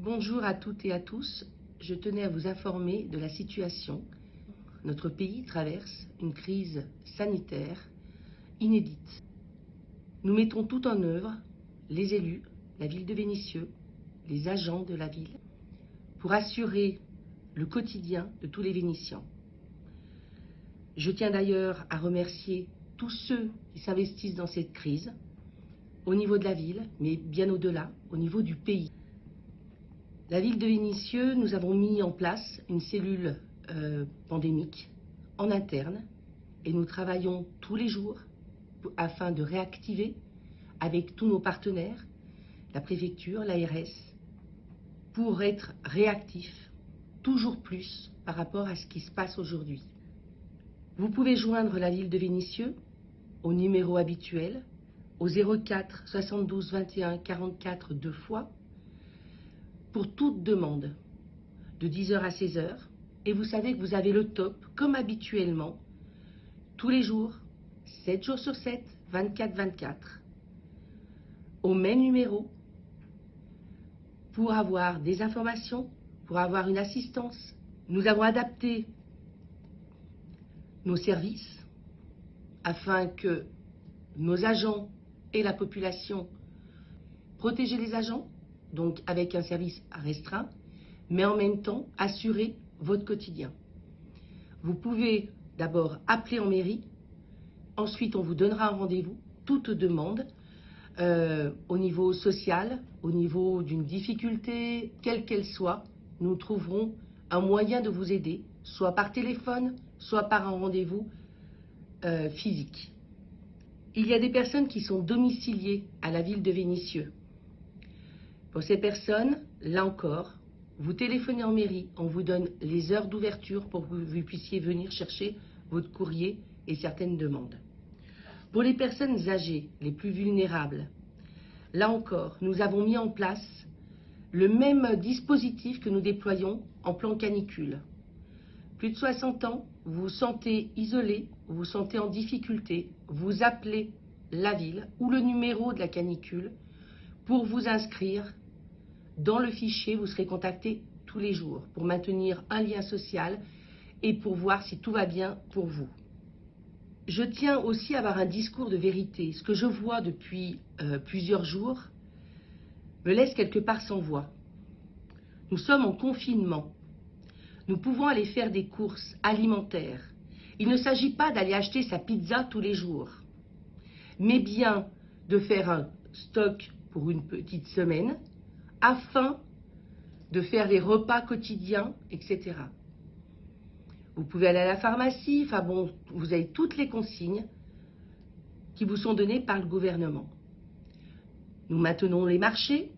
Bonjour à toutes et à tous. Je tenais à vous informer de la situation. Notre pays traverse une crise sanitaire inédite. Nous mettons tout en œuvre, les élus, la ville de Vénissieux, les agents de la ville, pour assurer le quotidien de tous les Vénitiens. Je tiens d'ailleurs à remercier tous ceux qui s'investissent dans cette crise, au niveau de la ville, mais bien au-delà, au niveau du pays. La ville de Vénissieux, nous avons mis en place une cellule pandémique en interne et nous travaillons tous les jours afin de réactiver avec tous nos partenaires, la préfecture, l'ARS, pour être réactifs toujours plus par rapport à ce qui se passe aujourd'hui. Vous pouvez joindre la ville de Vénissieux au numéro habituel, au 04 72 21 44 2 fois, pour toute demande, de 10h à 16h. Et vous savez que vous avez le top, comme habituellement, tous les jours, 7 jours sur 7, 24-24, au même numéro, pour avoir des informations, pour avoir une assistance. Nous avons adapté nos services afin que nos agents et la population protègent les agents, donc avec un service restreint, mais en même temps assurer votre quotidien. Vous pouvez d'abord appeler en mairie, ensuite on vous donnera un rendez-vous, toute demande, au niveau social, au niveau d'une difficulté, quelle qu'elle soit, nous trouverons un moyen de vous aider, soit par téléphone, soit par un rendez-vous physique. Il y a des personnes qui sont domiciliées à la ville de Vénissieux. Pour ces personnes, là encore, vous téléphonez en mairie, on vous donne les heures d'ouverture pour que vous puissiez venir chercher votre courrier et certaines demandes. Pour les personnes âgées, les plus vulnérables, là encore, nous avons mis en place le même dispositif que nous déployons en plan canicule. Plus de 60 ans, vous vous sentez isolé, vous vous sentez en difficulté, vous appelez la ville ou le numéro de la canicule pour vous inscrire dans le fichier. Vous serez contacté tous les jours pour maintenir un lien social et pour voir si tout va bien pour vous. Je tiens aussi à avoir un discours de vérité. Ce que je vois depuis plusieurs jours me laisse quelque part sans voix. Nous sommes en confinement. Nous pouvons aller faire des courses alimentaires. Il ne s'agit pas d'aller acheter sa pizza tous les jours, mais bien de faire un stock pour une petite semaine afin de faire les repas quotidiens, etc. Vous pouvez aller à la pharmacie, enfin bon, vous avez toutes les consignes qui vous sont données par le gouvernement. Nous maintenons les marchés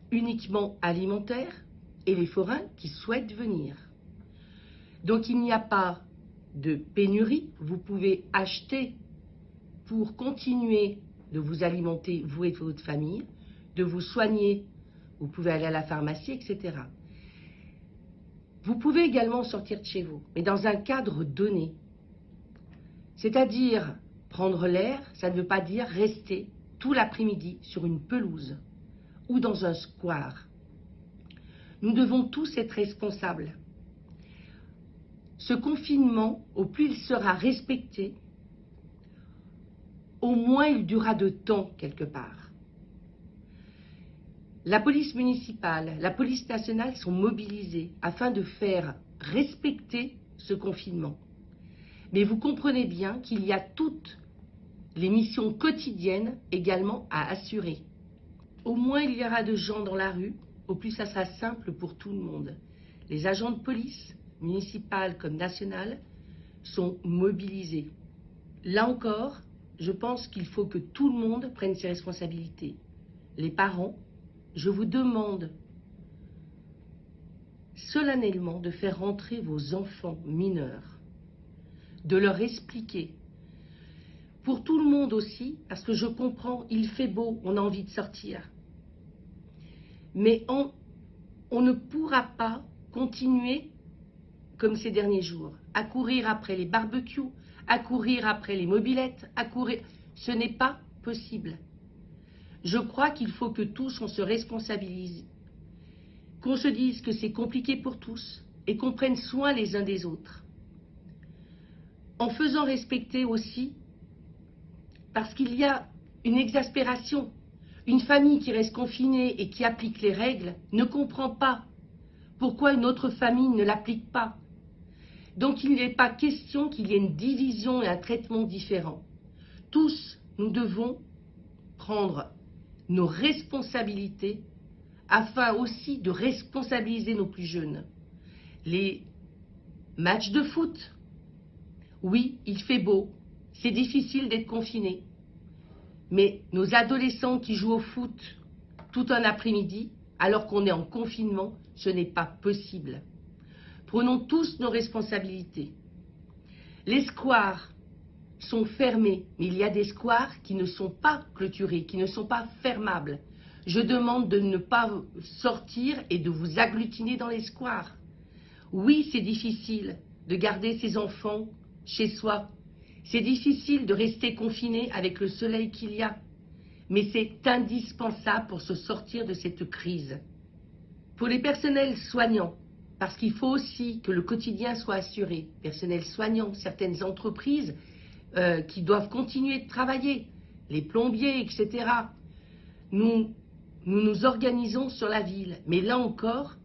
uniquement alimentaires et les forains qui souhaitent venir. Donc il n'y a pas de pénurie, vous pouvez acheter pour continuer de vous alimenter, vous et votre famille, de vous soigner, vous pouvez aller à la pharmacie, etc. Vous pouvez également sortir de chez vous, mais dans un cadre donné. C'est-à-dire, prendre l'air, ça ne veut pas dire rester tout l'après-midi sur une pelouse ou dans un square. Nous devons tous être responsables. Ce confinement, au plus il sera respecté, au moins il durera de temps quelque part. La police municipale, la police nationale sont mobilisées afin de faire respecter ce confinement. Mais vous comprenez bien qu'il y a toutes les missions quotidiennes également à assurer. Au moins il y aura de gens dans la rue, au plus ça sera simple pour tout le monde. Les agents de police, municipales comme nationales, sont mobilisés. Là encore, je pense qu'il faut que tout le monde prenne ses responsabilités. Les parents, je vous demande solennellement de faire rentrer vos enfants mineurs, de leur expliquer. Pour tout le monde aussi, parce que je comprends, il fait beau, on a envie de sortir. Mais on ne pourra pas continuer comme ces derniers jours, à courir après les barbecues, à courir après les mobylettes, à courir. Ce n'est pas possible. Je crois qu'il faut que tous on se responsabilise qu'on se dise que c'est compliqué pour tous et qu'on prenne soin les uns des autres. En faisant respecter aussi, parce qu'il y a une exaspération. Une famille qui reste confinée et qui applique les règles ne comprend pas pourquoi une autre famille ne l'applique pas. Donc il n'est pas question qu'il y ait une division et un traitement différent. Tous, nous devons prendre nos responsabilités afin aussi de responsabiliser nos plus jeunes. Les matchs de foot, oui, il fait beau, c'est difficile d'être confiné. Mais nos adolescents qui jouent au foot tout un après-midi, alors qu'on est en confinement, ce n'est pas possible. Prenons tous nos responsabilités. Les squares sont fermés, mais il y a des squares qui ne sont pas clôturés, qui ne sont pas fermables. Je demande de ne pas sortir et de vous agglutiner dans les squares. Oui, c'est difficile de garder ses enfants chez soi. C'est difficile de rester confiné avec le soleil qu'il y a, mais c'est indispensable pour se sortir de cette crise. Pour les personnels soignants, parce qu'il faut aussi que le quotidien soit assuré, personnel soignant, certaines entreprises qui doivent continuer de travailler, les plombiers, etc. Nous nous organisons sur la ville, mais là encore,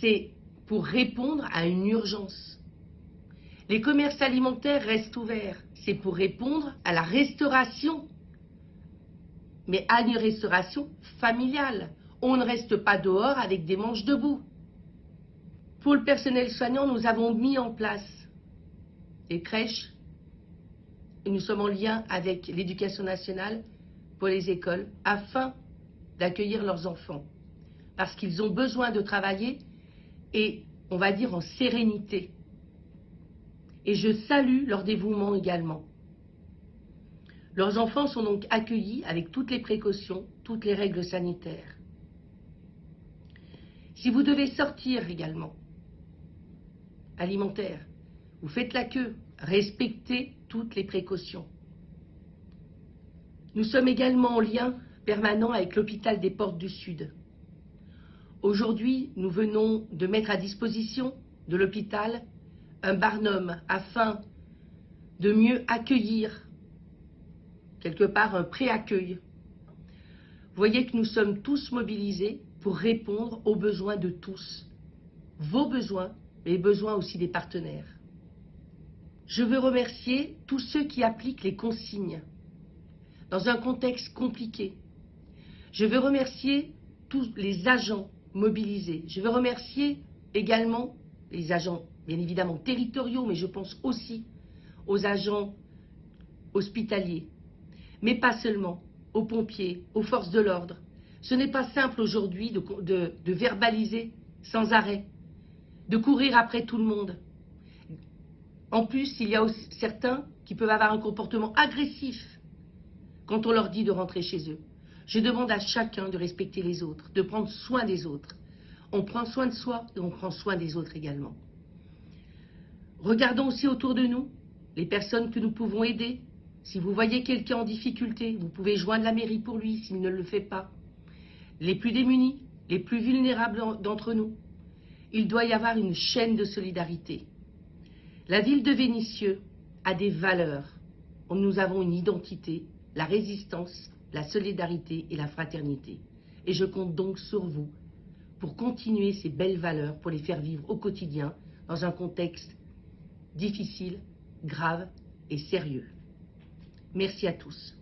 c'est pour répondre à une urgence. Les commerces alimentaires restent ouverts. C'est pour répondre à la restauration, mais à une restauration familiale. On ne reste pas dehors avec des manches debout. Pour le personnel soignant, nous avons mis en place des crèches. Et nous sommes en lien avec l'éducation nationale pour les écoles afin d'accueillir leurs enfants. Parce qu'ils ont besoin de travailler et, on va dire, en sérénité. Et je salue leur dévouement également. Leurs enfants sont donc accueillis avec toutes les précautions, toutes les règles sanitaires. Si vous devez sortir également, alimentaire, vous faites la queue, respectez toutes les précautions. Nous sommes également en lien permanent avec l'hôpital des Portes du Sud. Aujourd'hui, nous venons de mettre à disposition de l'hôpital un barnum afin de mieux accueillir, quelque part un pré-accueil. Vous voyez que nous sommes tous mobilisés pour répondre aux besoins de tous, vos besoins, mais les besoins aussi des partenaires. Je veux remercier tous ceux qui appliquent les consignes dans un contexte compliqué. Je veux remercier tous les agents mobilisés. Je veux remercier également les agents bien évidemment territoriaux, mais je pense aussi aux agents hospitaliers, mais pas seulement, aux pompiers, aux forces de l'ordre. Ce n'est pas simple aujourd'hui de verbaliser sans arrêt, de courir après tout le monde. En plus, il y a aussi certains qui peuvent avoir un comportement agressif quand on leur dit de rentrer chez eux. Je demande à chacun de respecter les autres, de prendre soin des autres. On prend soin de soi et on prend soin des autres également. Regardons aussi autour de nous les personnes que nous pouvons aider. Si vous voyez quelqu'un en difficulté, vous pouvez joindre la mairie pour lui s'il ne le fait pas. Les plus démunis, les plus vulnérables d'entre nous. Il doit y avoir une chaîne de solidarité. La ville de Vénissieux a des valeurs. Nous avons une identité, la résistance, la solidarité et la fraternité. Et je compte donc sur vous pour continuer ces belles valeurs, pour les faire vivre au quotidien dans un contexte difficile, grave et sérieux. Merci à tous.